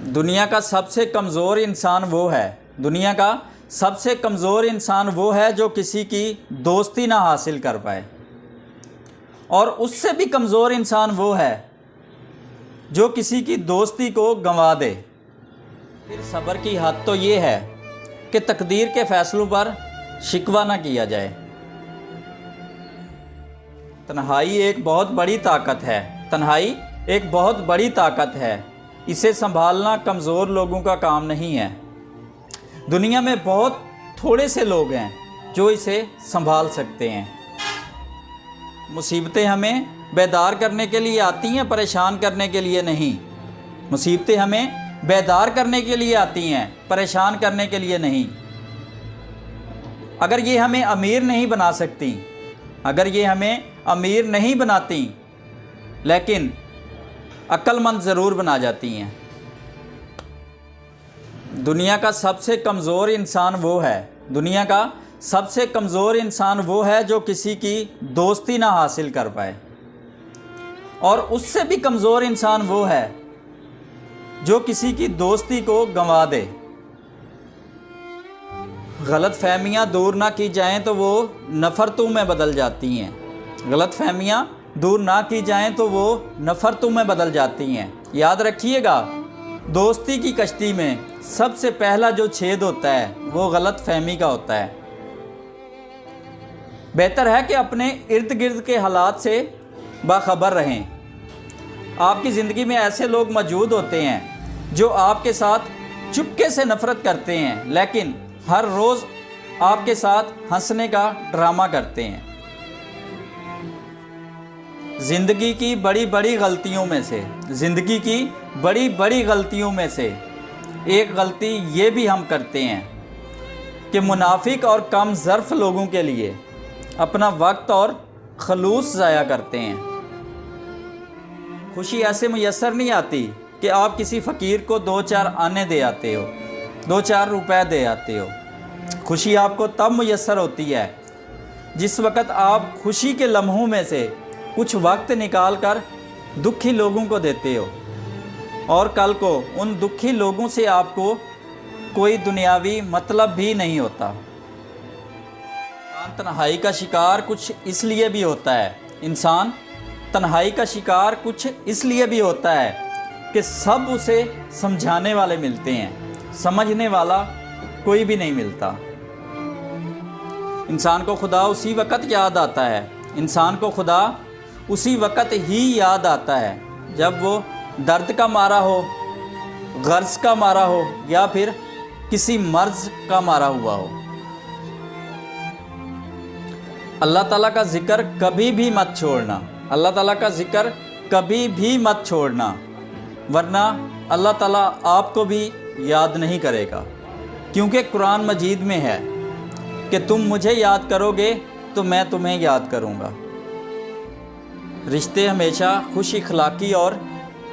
दुनिया का सबसे कमज़ोर इंसान वो है दुनिया का सबसे कमज़ोर इंसान वो है जो किसी की दोस्ती ना हासिल कर पाए, और उससे भी कमज़ोर इंसान वो है जो किसी की दोस्ती को गंवा दे। फिर सब्र की हद तो ये है कि तकदीर के फ़ैसलों पर शिकवा ना किया जाए। तन्हाई एक बहुत बड़ी ताकत है तन्हाई एक बहुत बड़ी ताकत है, इसे संभालना कमज़ोर लोगों का काम नहीं है। दुनिया में बहुत थोड़े से लोग हैं जो इसे संभाल सकते हैं। मुसीबतें हमें बेदार करने के लिए आती हैं, परेशान करने के लिए नहीं। मुसीबतें हमें बेदार करने के लिए आती हैं, परेशान करने के लिए नहीं। अगर ये हमें अमीर नहीं बना सकती, अगर ये हमें अमीर नहीं बनाती, लेकिन अक्लमंद ज़रूर बना जाती हैं। दुनिया का सबसे कमज़ोर इंसान वो है दुनिया का सबसे कमज़ोर इंसान वो है जो किसी की दोस्ती ना हासिल कर पाए, और उससे भी कमज़ोर इंसान वो है जो किसी की दोस्ती को गंवा दे। गलत फहमियाँ दूर ना की जाएं तो वो नफ़रतों में बदल जाती हैं। गलत फहमियाँ दूर ना की जाएं तो वो नफ़रतों में बदल जाती हैं। याद रखिएगा, दोस्ती की कश्ती में सबसे पहला जो छेद होता है वो गलत फहमी का होता है। बेहतर है कि अपने इर्द गिर्द के हालात से बाखबर रहें। आपकी ज़िंदगी में ऐसे लोग मौजूद होते हैं जो आपके साथ चुपके से नफ़रत करते हैं, लेकिन हर रोज़ आपके साथ हंसने का ड्रामा करते हैं। ज़िंदगी की बड़ी बड़ी गलतियों में से ज़िंदगी की बड़ी बड़ी गलतियों में से एक गलती ये भी हम करते हैं कि मुनाफिक और कम ज़र्फ़ लोगों के लिए अपना वक्त और खलूस ज़ाया करते हैं। खुशी ऐसे मुयस्सर नहीं आती कि आप किसी फ़कीर को 2-4 आने दे आते हो, 2-4 रुपए दे आते हो। खुशी आपको तब मुयस्सर होती है जिस वक़्त आप खुशी के लम्हों में से कुछ वक्त निकाल कर दुखी लोगों को देते हो, और कल को उन दुखी लोगों से आपको कोई दुनियावी मतलब भी नहीं होता। तन्हाई का शिकार कुछ इसलिए भी होता है इंसान तन्हाई का शिकार कुछ इसलिए भी होता है कि सब उसे समझाने वाले मिलते हैं, समझने वाला कोई भी नहीं मिलता। इंसान को खुदा उसी वक़्त याद आता है इंसान को खुदा उसी वक़्त ही याद आता है जब वो दर्द का मारा हो, गर्ज का मारा हो, या फिर किसी मर्ज़ का मारा हुआ हो। अल्लाह ताला का ज़िक्र कभी भी मत छोड़ना अल्लाह ताला का ज़िक्र कभी भी मत छोड़ना, वरना अल्लाह ताला आपको भी याद नहीं करेगा। क्योंकि कुरान मजीद में है कि तुम मुझे याद करोगे तो मैं तुम्हें याद करूँगा। रिश्ते हमेशा खुश इखलाकी और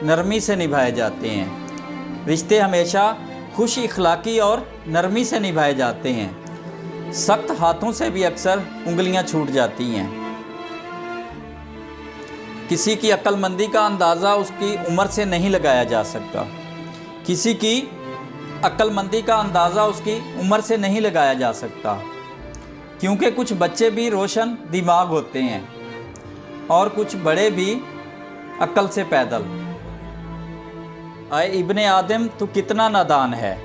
नरमी से निभाए जाते हैं। रिश्ते हमेशा खुश इखलाकी और नरमी से निभाए जाते हैं। सख्त हाथों से भी अक्सर उंगलियां छूट जाती हैं। किसी की अक्लमंदी का अंदाज़ा उसकी उम्र से नहीं लगाया जा सकता। किसी की अक्लमंदी का अंदाज़ा उसकी उम्र से नहीं लगाया जा सकता, क्योंकि कुछ बच्चे भी रोशन दिमाग होते हैं और कुछ बड़े भी अक्ल से पैदल। आए इब्ने आदम तू कितना नादान है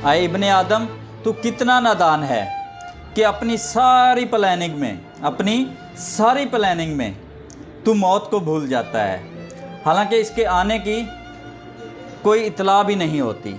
आए इब्ने आदम तू कितना नादान है कि अपनी सारी प्लानिंग में तू मौत को भूल जाता है, हालांकि इसके आने की कोई इत्तला भी नहीं होती।